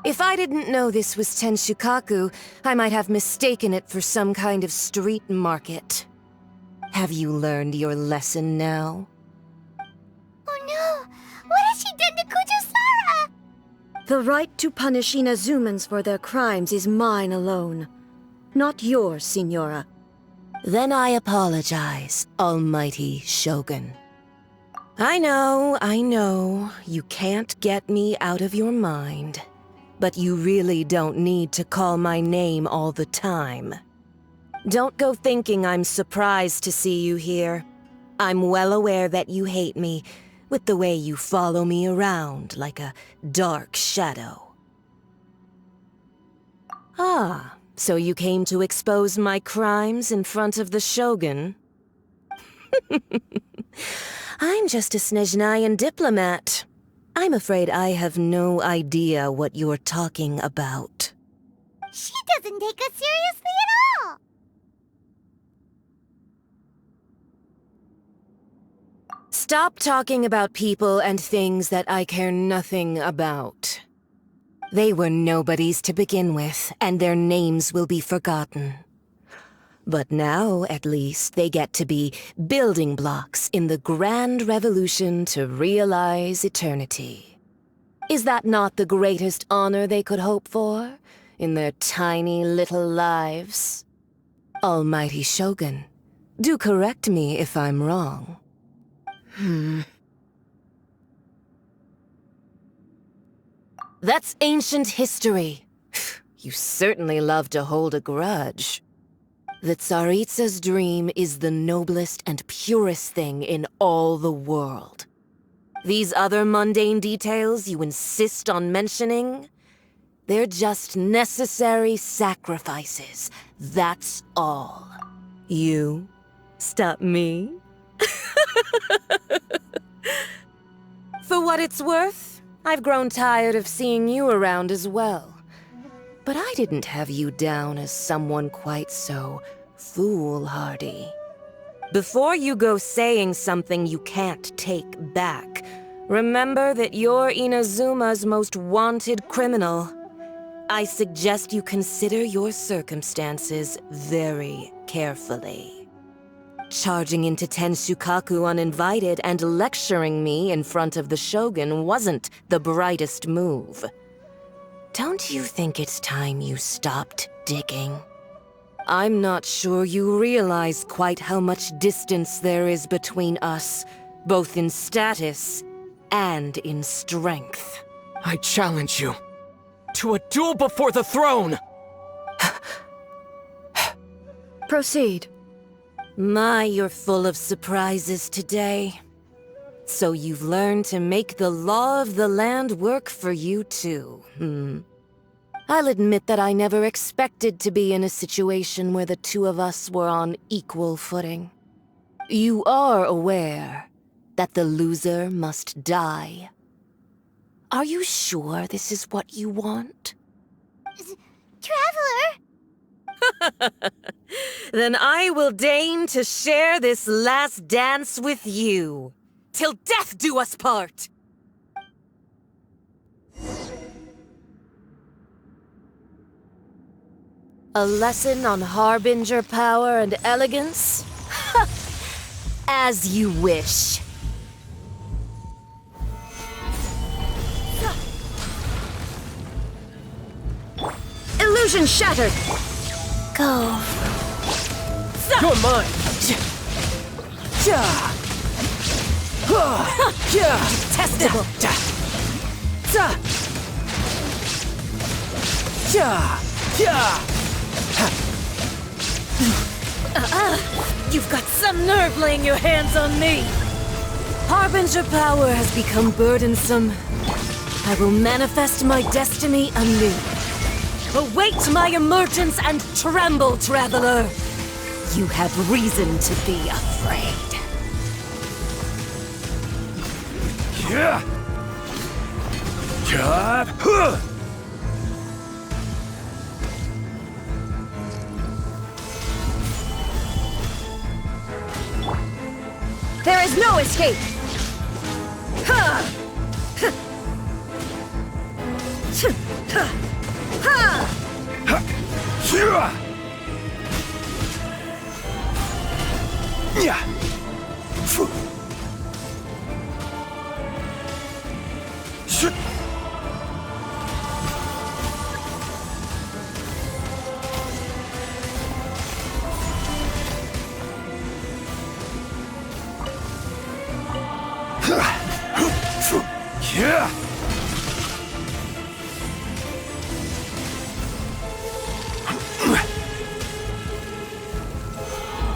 If I didn't know this was Tenshukaku, I might have mistaken it for some kind of street market. Have you learned your lesson now? Oh no! What has she done to Kujusara? The right to punish Inazumans for their crimes is mine alone. Not yours, Signora. Then I apologize, Almighty Shogun. I know, you can't get me out of your mind. But you really don't need to call my name all the time. Don't go thinking I'm surprised to see you here. I'm well aware that you hate me, with the way you follow me around like a dark shadow. Ah, so you came to expose my crimes in front of the Shogun? I'm just a Snezhnayan diplomat. I'm afraid I have no idea what you're talking about. She doesn't take us seriously at all! Stop talking about people and things that I care nothing about. They were nobodies to begin with, and their names will be forgotten. But now, at least, they get to be building blocks in the grand revolution to realize eternity. Is that not the greatest honor they could hope for in their tiny little lives? Almighty Shogun, do correct me if I'm wrong. That's ancient history. You certainly love to hold a grudge. The Tsaritsa's dream is the noblest and purest thing in all the world. These other mundane details you insist on mentioning, they're just necessary sacrifices, that's all. You stop me? For what it's worth, I've grown tired of seeing you around as well. But I didn't have you down as someone quite so foolhardy. Before you go saying something you can't take back, remember that you're Inazuma's most wanted criminal. I suggest you consider your circumstances very carefully. Charging into Tenshukaku uninvited and lecturing me in front of the Shogun wasn't the brightest move. Don't you think it's time you stopped digging? I'm not sure you realize quite how much distance there is between us, both in status and in strength. I challenge you to a duel before the throne! Proceed. My, you're full of surprises today. So you've learned to make the law of the land work for you too, I'll admit that I never expected to be in a situation where the two of us were on equal footing. You are aware that the loser must die. Are you sure this is what you want? Traveler! Then I will deign to share this last dance with you. Till death do us part! A lesson on harbinger power and elegance? As you wish. Illusion shattered! Go. You're mine! Detestable! You've got some nerve laying your hands on me! Harbinger power has become burdensome. I will manifest my destiny anew. Await my emergence and tremble, traveler! You have reason to be afraid. There is no escape!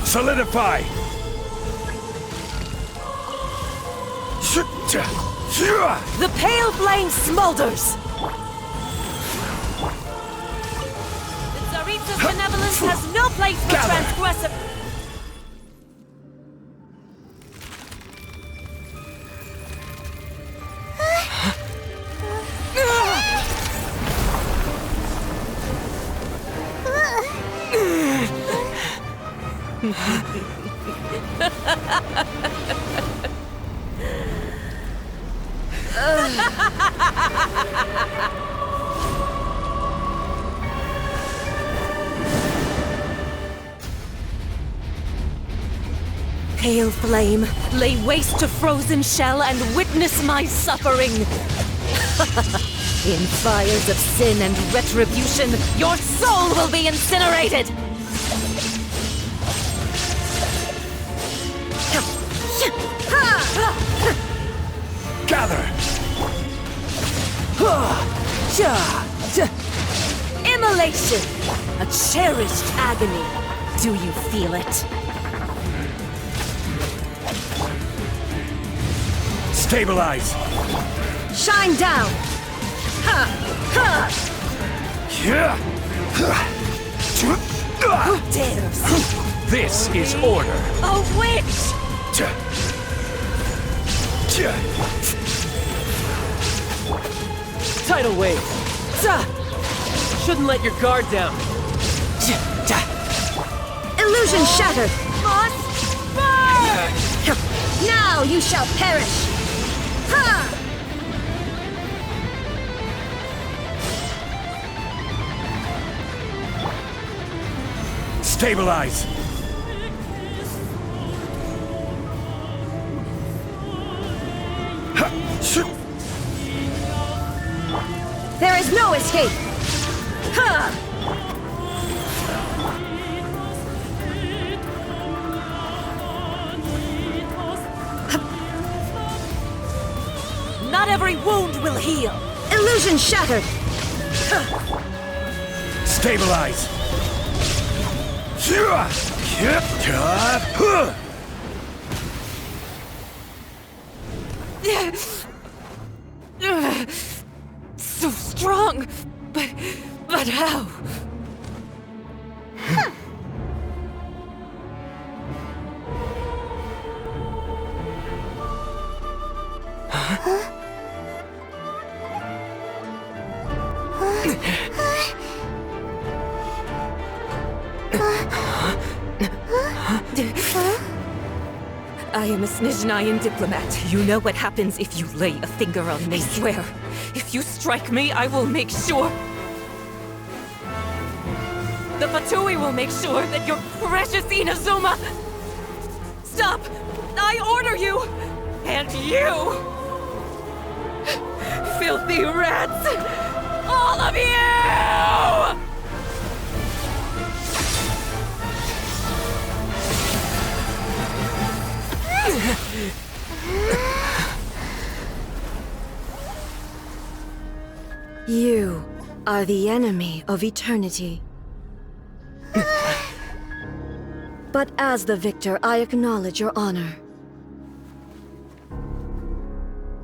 Solidify! The pale flame smolders! The Tsaritsa's benevolence has no place for transgressor... Pale flame, lay waste to frozen shell and witness my suffering! In fires of sin and retribution, your soul will be incinerated! Gather! Immolation! A cherished agony. Do you feel it? Stabilize! Shine down! Who dares? This is order! A witch! Tidal wave! Shouldn't let your guard down. Illusion shattered! Must burn! Now you shall perish! Ha! Stabilize! There is no escape! Ha! Not every wound will heal! Illusion shattered! Stabilize! So strong, but how? I am a Snezhnayan diplomat. You know what happens if you lay a finger on me. I swear, if you strike me, I will make sure... The Fatui will make sure that your precious Inazuma... Stop! I order you! And you! Filthy rats! All of you! You are the enemy of eternity. But as the victor, I acknowledge your honor.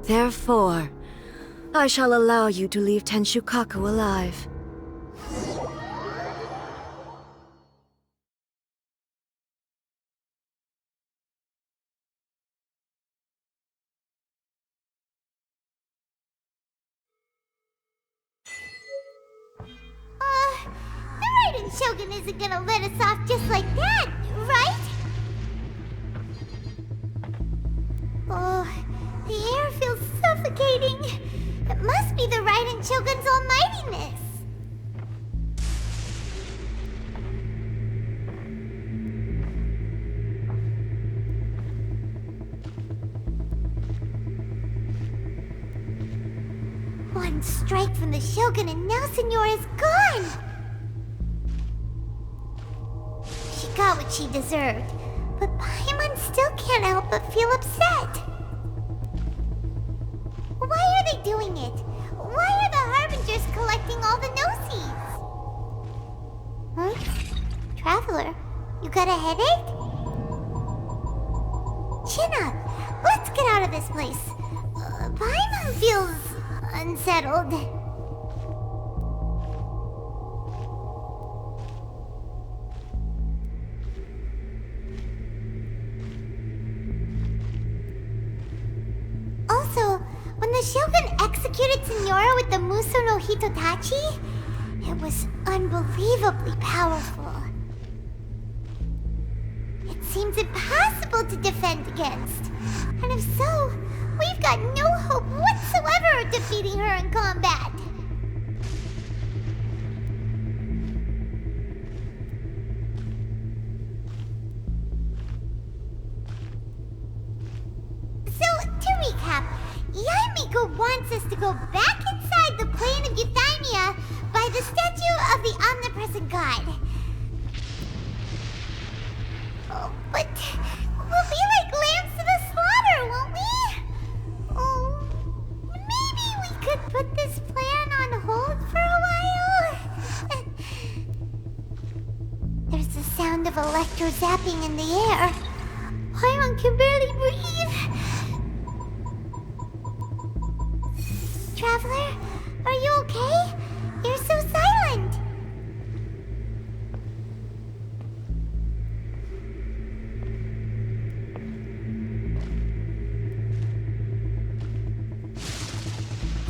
Therefore, I shall allow you to leave Tenshukaku alive. The Raiden Shogun isn't gonna let us off just like that, right? Oh, the air feels suffocating. It must must be the Raiden Shogun's almightiness. One strike from the Shogun and now Signora's gone! She got what she deserved, but Paimon still can't help but feel upset. Why are they doing it? Why are the Harbingers collecting all the no-seeds? Huh? Traveler, you got a headache? Chin up! Let's get out of this place. Paimon feels unsettled. Also, when the Shogun executed Signora with the Muso no Hitotachi, it was unbelievably powerful. It seems impossible to defend against. And if so, we've got no hope whatsoever of defeating her in combat. So, to recap, Yaemiko wants us to go back inside the plane of Euthymia by the statue of the omnipresent god. Oh, but we'll be like lambs to the slaughter, won't we? Oh, maybe we could put this plan on hold for a while? There's the sound of electro zapping in the air. Paimon can barely breathe. Traveler, are you okay? You're so silent.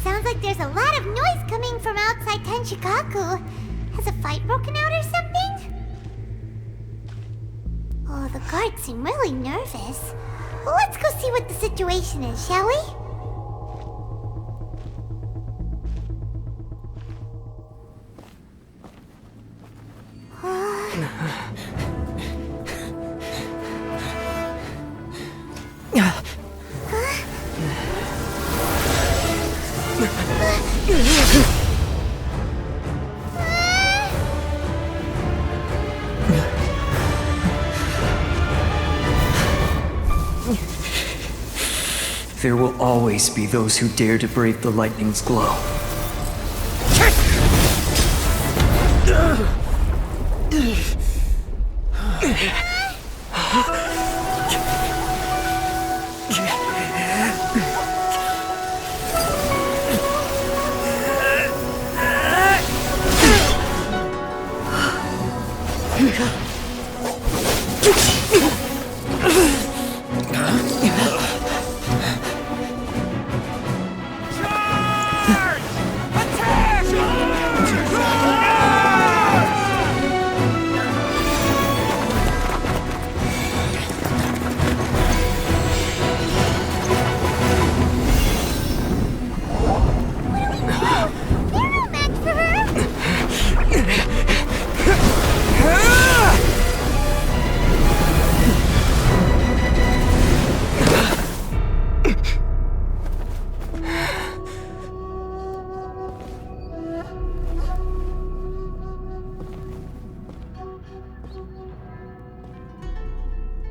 Sounds like there's a lot of noise coming from outside Tenshikaku. Has a fight broken out or something? Oh, the guards seem really nervous. Let's go see what the situation is, shall we? There will always be those who dare to brave the lightning's glow.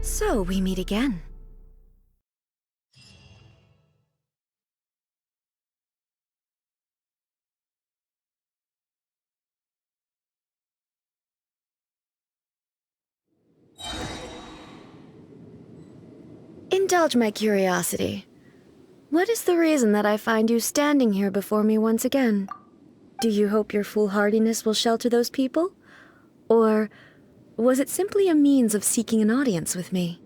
So we meet again. Indulge my curiosity. What is the reason that I find you standing here before me once again? Do you hope your foolhardiness will shelter those people? Or was it simply a means of seeking an audience with me?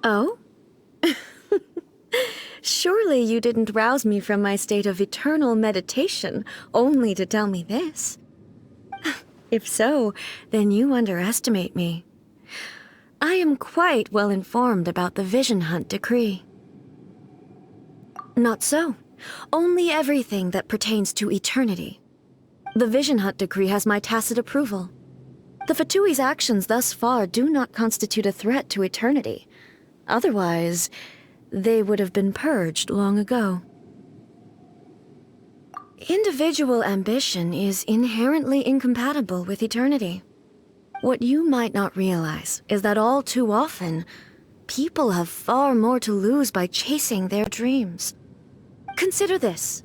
Oh? Surely you didn't rouse me from my state of eternal meditation only to tell me this. If so, then you underestimate me. I am quite well informed about the Vision Hunt decree. Not so. Only everything that pertains to eternity. The Vision Hunt decree has my tacit approval. The Fatui's actions thus far do not constitute a threat to eternity. Otherwise, they would have been purged long ago. Individual ambition is inherently incompatible with eternity. What you might not realize is that all too often, people have far more to lose by chasing their dreams. Consider this.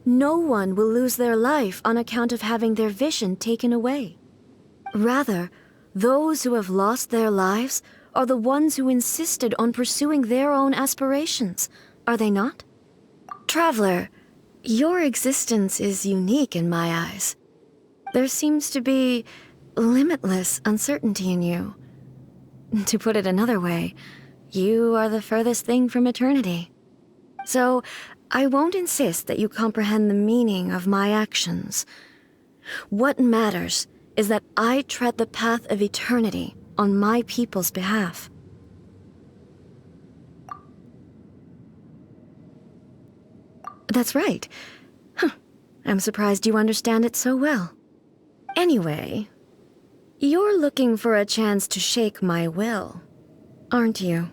No one will lose their life on account of having their vision taken away. Rather, those who have lost their lives are the ones who insisted on pursuing their own aspirations, are they not? Traveler, your existence is unique in my eyes. There seems to be limitless uncertainty in you. To put it another way, you are the furthest thing from eternity. So, I won't insist that you comprehend the meaning of my actions. What matters is that I tread the path of eternity on my people's behalf. That's right. I'm surprised you understand it so well. Anyway, you're looking for a chance to shake my will, aren't you?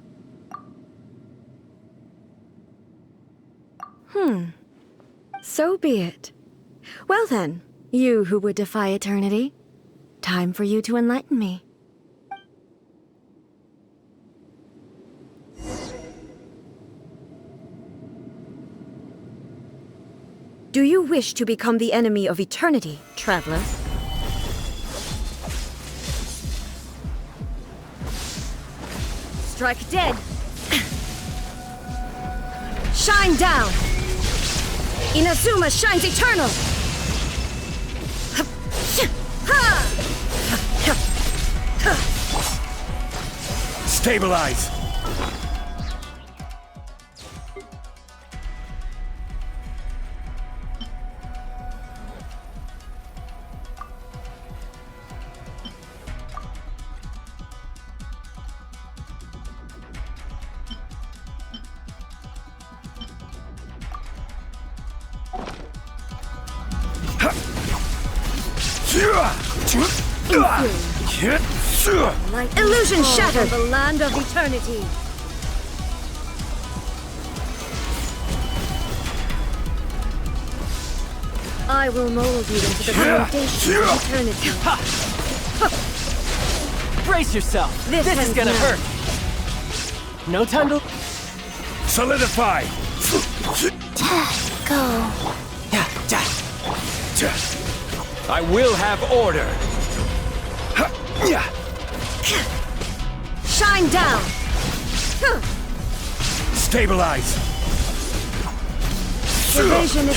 So be it. Well then, you who would defy eternity, time for you to enlighten me. Do you wish to become the enemy of eternity, traveler? Strike dead! Shine down! Inazuma shines eternal! Stabilize! Illusion shattered! The land of eternity! I will mold you into the foundation of eternity. Brace yourself! This is gonna hurt! No time to... Solidify! Go. I will have order! Shine down! Stabilize! The vision is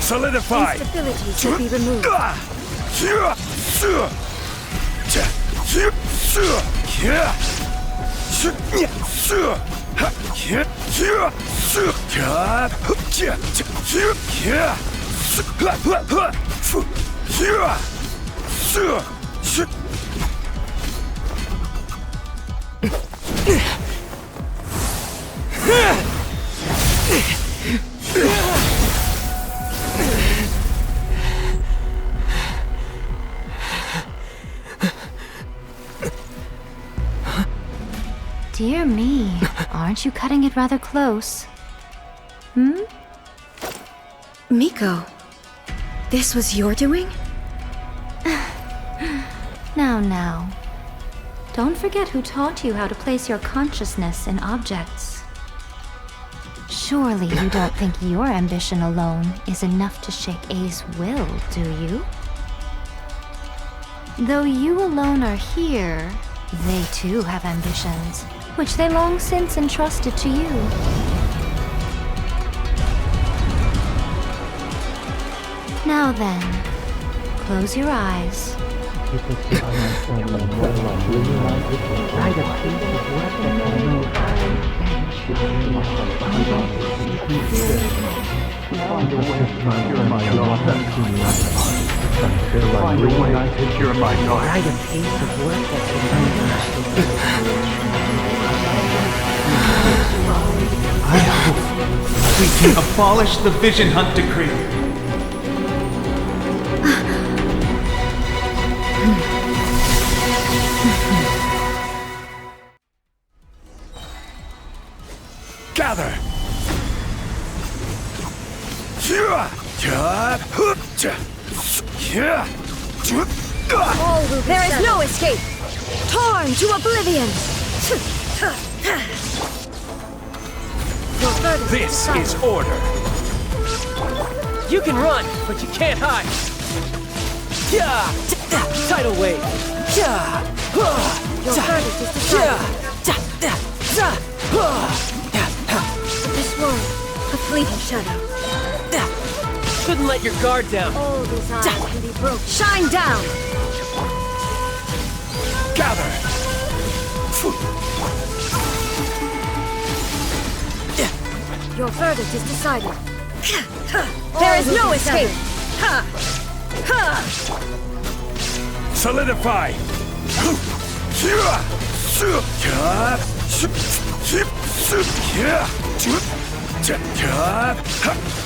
Solidify! Instability should be removed. Dear me, aren't you cutting it rather close? Miko, this was your doing? Now. Don't forget who taught you how to place your consciousness in objects. Surely you don't think your ambition alone is enough to shake A's will, do you? Though you alone are here, they too have ambitions, which they long since entrusted to you. Now then, close your eyes. find a way to cure my daughter. Find a way to cure my daughter. Write a piece of work that can be I hope we can abolish the Vision Hunt Decree. Gather! There is no escape! Torn to oblivion! This is order. You can run, but you can't hide. Yeah! Tidal wave. Yeah! Your verdict is decided. This one, a fleeting shadow. Shouldn't let your guard down. All desire can be broken. Shine down! Gather! Your verdict is decided. There is no escape! Solidify!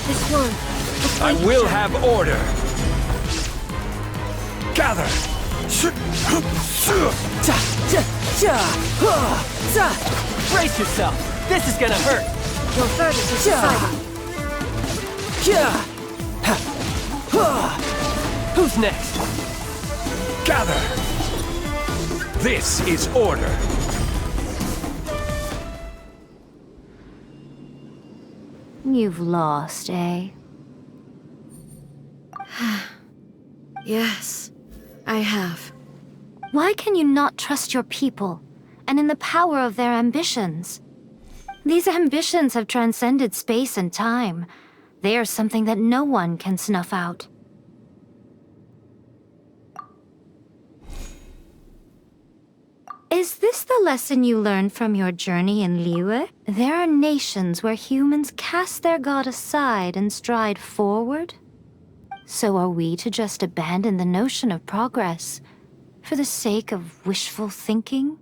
This one, I will have order! Gather! Brace yourself. This is gonna hurt. your verdict is decided. Who's next? Gather! This is order! You've lost, eh? Yes, I have. Why can you not trust your people, and in the power of their ambitions? These ambitions have transcended space and time. They are something that no one can snuff out. Is this the lesson you learned from your journey in Liyue? There are nations where humans cast their god aside and stride forward? So are we to just abandon the notion of progress for the sake of wishful thinking?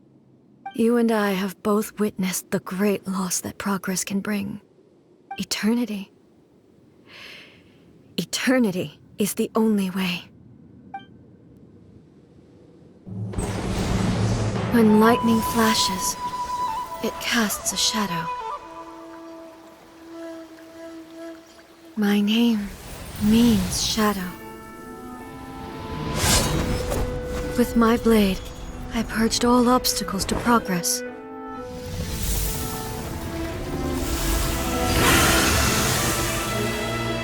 You and I have both witnessed the great loss that progress can bring. Eternity. Eternity is the only way. When lightning flashes, it casts a shadow. My name means shadow. With my blade, I purged all obstacles to progress.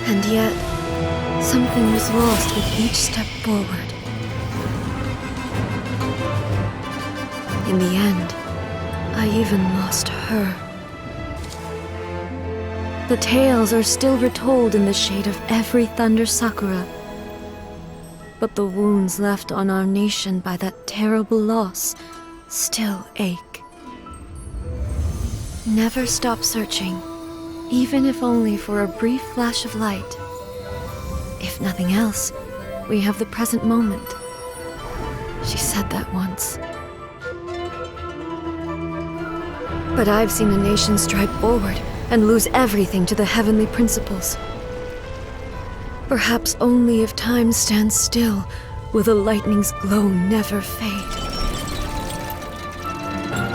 And yet, something was lost with each step forward. In the end, I even lost her. The tales are still retold in the shade of every Thunder Sakura. But the wounds left on our nation by that terrible loss still ache. Never stop searching, even if only for a brief flash of light. If nothing else, we have the present moment. She said that once. But I've seen a nation stride forward and lose everything to the heavenly principles. Perhaps only if time stands still will the lightning's glow never fade.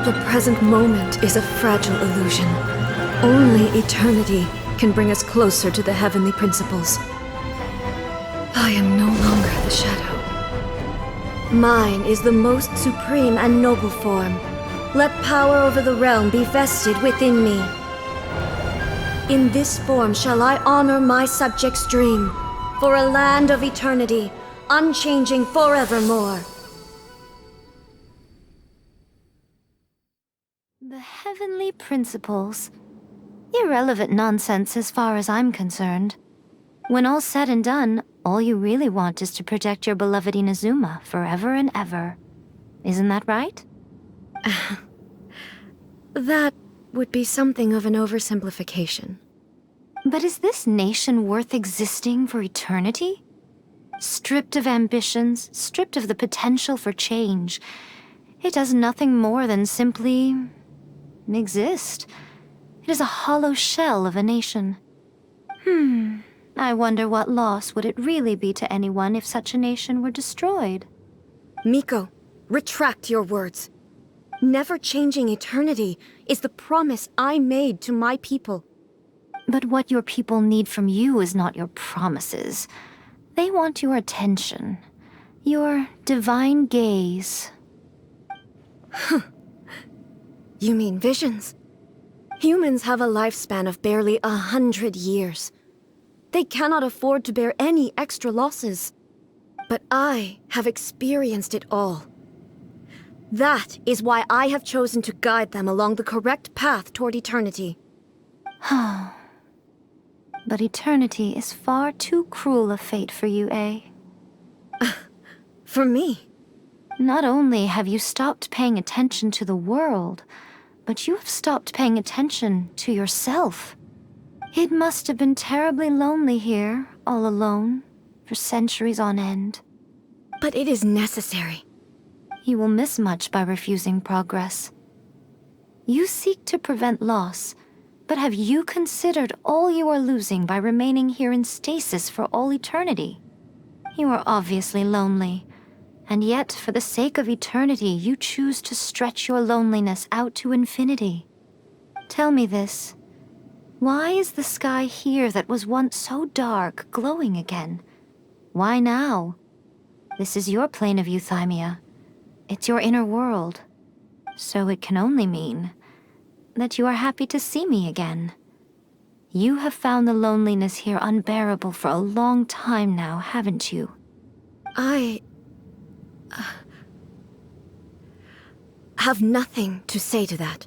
The present moment is a fragile illusion. Only eternity can bring us closer to the heavenly principles. I am no longer the shadow. Mine is the most supreme and noble form. Let power over the realm be vested within me. In this form shall I honor my subjects' dream, for a land of eternity, unchanging forevermore. The heavenly principles. Irrelevant nonsense as far as I'm concerned. When all's said and done, all you really want is to protect your beloved Inazuma forever and ever. Isn't that right? That would be something of an oversimplification. But is this nation worth existing for eternity? Stripped of ambitions, stripped of the potential for change, it does nothing more than simply exist. It is a hollow shell of a nation. I wonder what loss would it really be to anyone if such a nation were destroyed? Miko, retract your words. Never changing eternity is the promise I made to my people. But what your people need from you is not your promises. They want your attention, your divine gaze. You mean visions? Humans have a lifespan of barely 100 years. They cannot afford to bear any extra losses. But I have experienced it all. That is why I have chosen to guide them along the correct path toward eternity. But eternity is far too cruel a fate for you, eh? For me? Not only have you stopped paying attention to the world, but you have stopped paying attention to yourself. It must have been terribly lonely here, all alone, for centuries on end. But it is necessary. You will miss much by refusing progress. You seek to prevent loss, but have you considered all you are losing by remaining here in stasis for all eternity? You are obviously lonely, and yet for the sake of eternity you choose to stretch your loneliness out to infinity. Tell me this. Why is the sky here that was once so dark glowing again? Why now? This is your plane of euthymia. It's your inner world. So it can only mean that you are happy to see me again. You have found the loneliness here unbearable for a long time now, haven't you? I have nothing to say to that.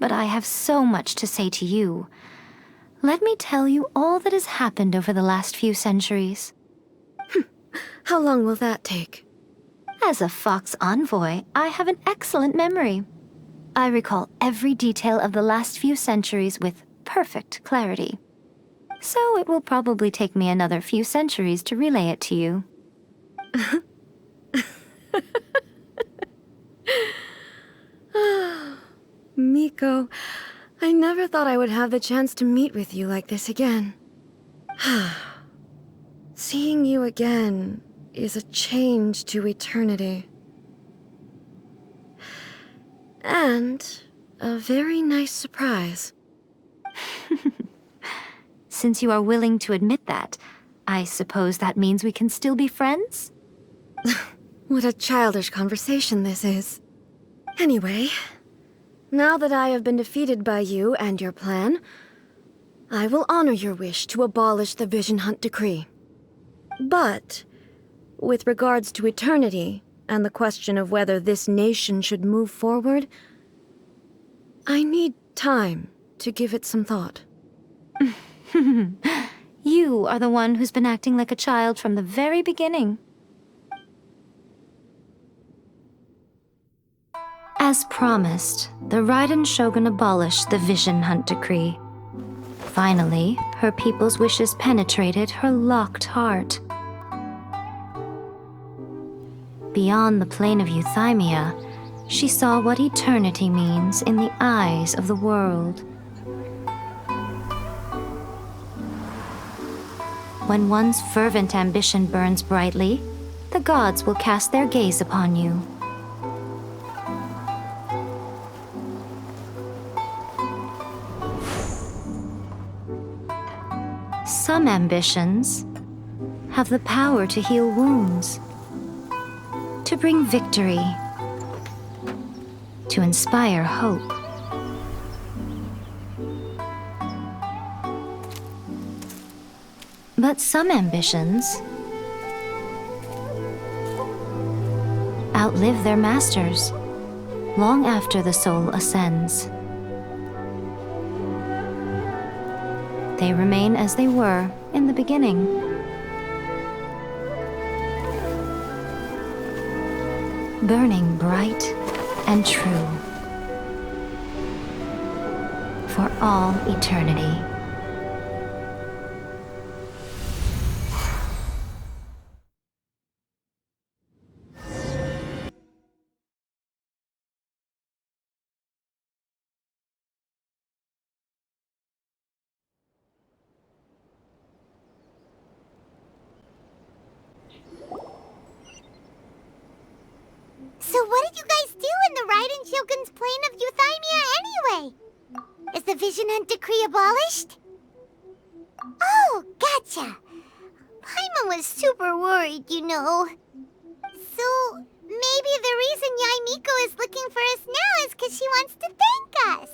But I have so much to say to you. Let me tell you all that has happened over the last few centuries. How long will that take? As a Fox envoy, I have an excellent memory. I recall every detail of the last few centuries with perfect clarity. So it will probably take me another few centuries to relay it to you. Miko, I never thought I would have the chance to meet with you like this again. Seeing you again is a change to eternity. And a very nice surprise. Since you are willing to admit that, I suppose that means we can still be friends? What a childish conversation this is. Anyway, now that I have been defeated by you and your plan, I will honor your wish to abolish the Vision Hunt decree. But, with regards to eternity, and the question of whether this nation should move forward, I need time to give it some thought. You are the one who's been acting like a child from the very beginning. As promised, the Raiden Shogun abolished the Vision Hunt decree. Finally, her people's wishes penetrated her locked heart. Beyond the plane of euthymia, she saw what eternity means in the eyes of the world. When one's fervent ambition burns brightly, the gods will cast their gaze upon you. Some ambitions have the power to heal wounds, to bring victory, to inspire hope. But some ambitions outlive their masters long after the soul ascends. They remain as they were in the beginning. Burning bright and true. for all eternity. So what did you guys do in the Raiden Shogun's plane of Euthymia anyway? Is the Vision Hunt decree abolished? Oh, gotcha. Paimon was super worried, you know. So, maybe the reason Yaimiko is looking for us now is because she wants to thank us.